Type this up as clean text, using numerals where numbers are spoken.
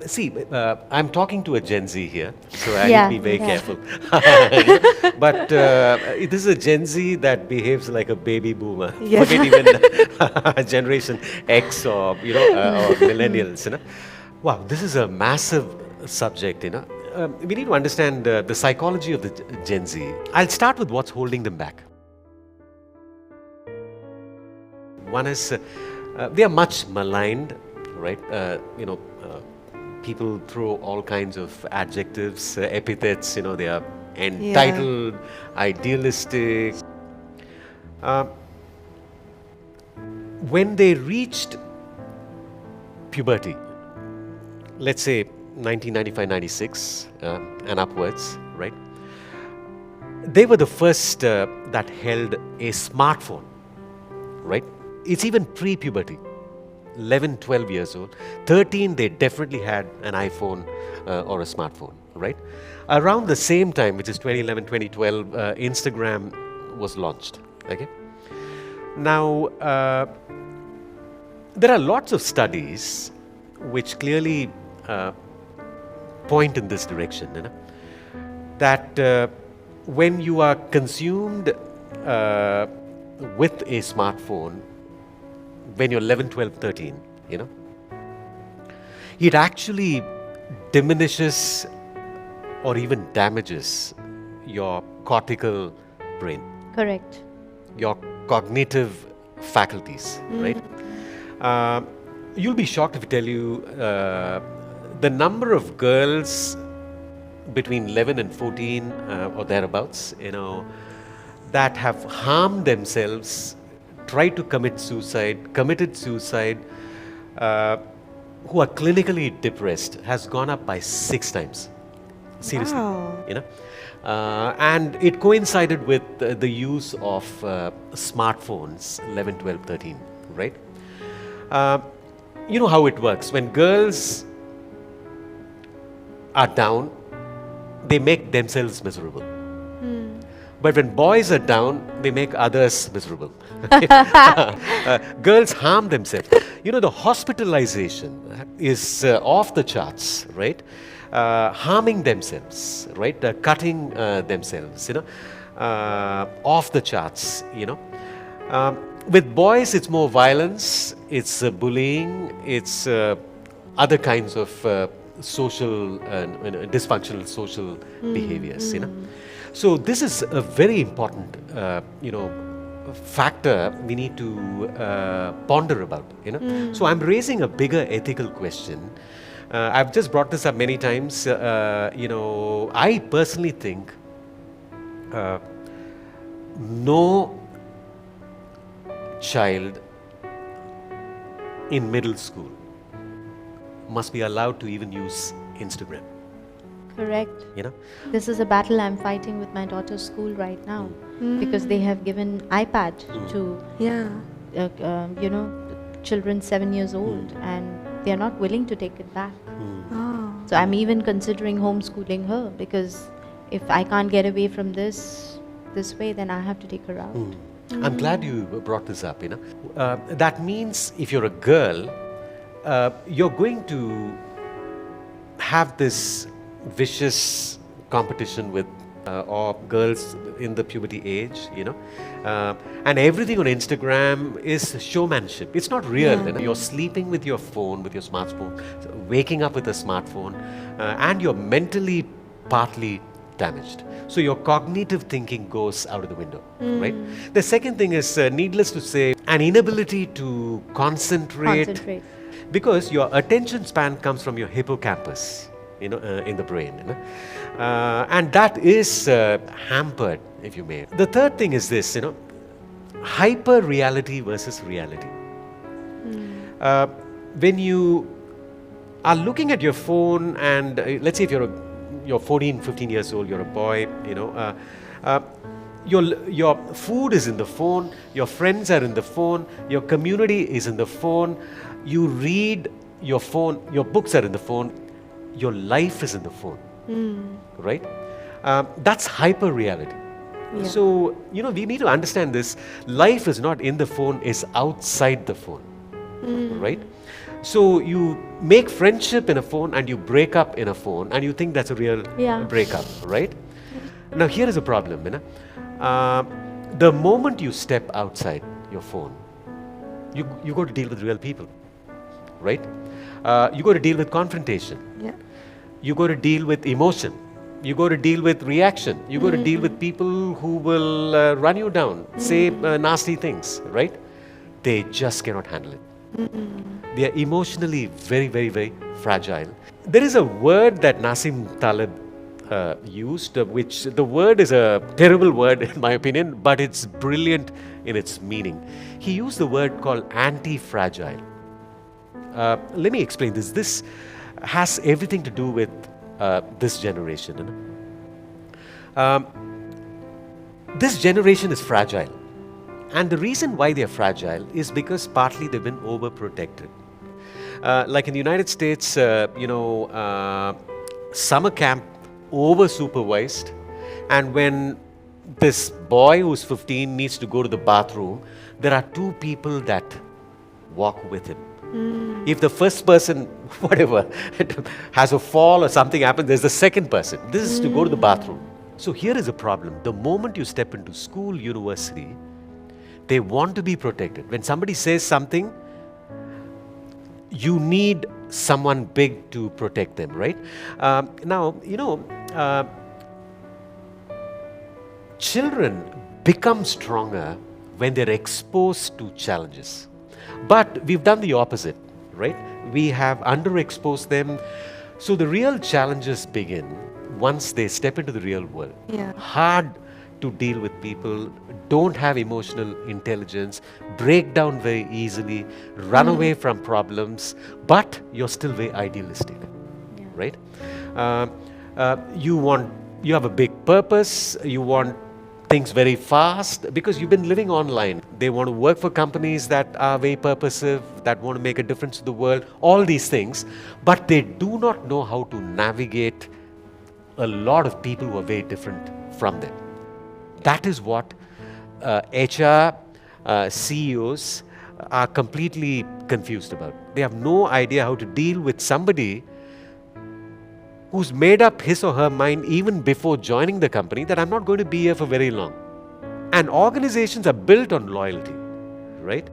See, I'm talking to a Gen Z here, so I need to Yeah, be very yeah. careful. But this is a Gen Z that behaves like a baby boomer. Yeah. Forget even Generation X or or millennials. Wow, this is a massive subject. We need to understand the psychology of the Gen Z. I'll start with what's holding them back. One is they are much maligned, right? People throw all kinds of adjectives, epithets. They are Yeah. entitled, idealistic. Uh, when they reached puberty, let's say 1995, 96 and upwards, right? They were the first that held a smartphone, right? It's even pre-puberty. 11, 12 years old. 13, they definitely had an iPhone or a smartphone, right? Around the same time, which is 2011, 2012, Instagram was launched, okay? Now, there are lots of studies which clearly point in this direction, that when you are consumed with a smartphone, when you're 11, 12, 13, it actually diminishes or even damages your cortical brain, Correct. your cognitive faculties, right? You'll be shocked if I tell you the number of girls between 11 and 14 or thereabouts, that have harmed themselves, tried to commit suicide, committed suicide, who are clinically depressed, has gone up by 6 times. Seriously, Wow. and it coincided with the use of smartphones, 11, 12, 13, right? Uh, you know how it works. When girls are down, they make themselves miserable. But when boys are down, they make others miserable. Girls harm themselves. The hospitalization is off the charts, right? Harming themselves, right? Cutting themselves, off the charts, with boys, it's more violence, it's bullying, it's other kinds of social, dysfunctional social behaviors, So this is a very important, factor we need to ponder about, So I'm raising a bigger ethical question. I've just brought this up many times. I personally think no child in middle school must be allowed to even use Instagram. Correct. You know, This is a battle I'm fighting with my daughter's school right now because they have given iPad to, Yeah. children 7 years old and they are not willing to take it back. Oh. So I'm even considering homeschooling her because if I can't get away from this way, then I have to take her out. I'm glad you brought this up. That means if you're a girl, you're going to have this vicious competition with or girls in the puberty age, and everything on Instagram is showmanship. It's not real. You're sleeping with your phone, with your smartphone, waking up with a smartphone, and you're mentally partly damaged. So your cognitive thinking goes out of the window, right? The second thing is, needless to say, an inability to concentrate. Because your attention span comes from your hippocampus, in the brain, and that is hampered, if you may. The third thing is this, hyper-reality versus reality. When you are looking at your phone, and let's say if you're 14, 15 years old, you're a boy, your food is in the phone, your friends are in the phone, your community is in the phone, you read your phone, your books are in the phone, your life is in the phone, right? That's hyper reality. Yeah. So, we need to understand this. Life is not in the phone, it's outside the phone, right? So you make friendship in a phone and you break up in a phone, and you think that's a real Yeah. breakup, right? Now here is a problem, you know. The moment you step outside your phone, you go to deal with real people, right? You go to deal with confrontation. Yeah. You go to deal with emotion. You go to deal with reaction. You go to deal with people who will run you down, say nasty things, right? They just cannot handle it. They are emotionally very, very, very fragile. There is a word that Nassim Taleb used, which the word is a terrible word in my opinion, but it's brilliant in its meaning. He used the word called anti-fragile. Let me explain this. This has everything to do with this generation. You know? This generation is fragile. And the reason why they are fragile is because partly they've been overprotected. Like in the United States, summer camp over supervised, and when this boy who's 15 needs to go to the bathroom, there are two people that walk with him. If the first person, whatever, has a fall or something happens, there's the second person. This is to go to the bathroom. So here is a problem. The moment you step into school, university, they want to be protected. When somebody says something, you need someone big to protect them, right? Children become stronger when they're exposed to challenges. But we've done the opposite, right? We have underexposed them. So the real challenges begin once they step into the real world. Yeah. Hard to deal with people, don't have emotional intelligence, break down very easily, run away from problems, but you're still very idealistic, right? You have a big purpose, you want things very fast because you've been living online. They want to work for companies that are very purposive, that want to make a difference to the world, all these things, but they do not know how to navigate a lot of people who are very different from them. That is what HR CEOs are completely confused about. They have no idea how to deal with somebody who's made up his or her mind even before joining the company that I'm not going to be here for very long. And organizations are built on loyalty, right?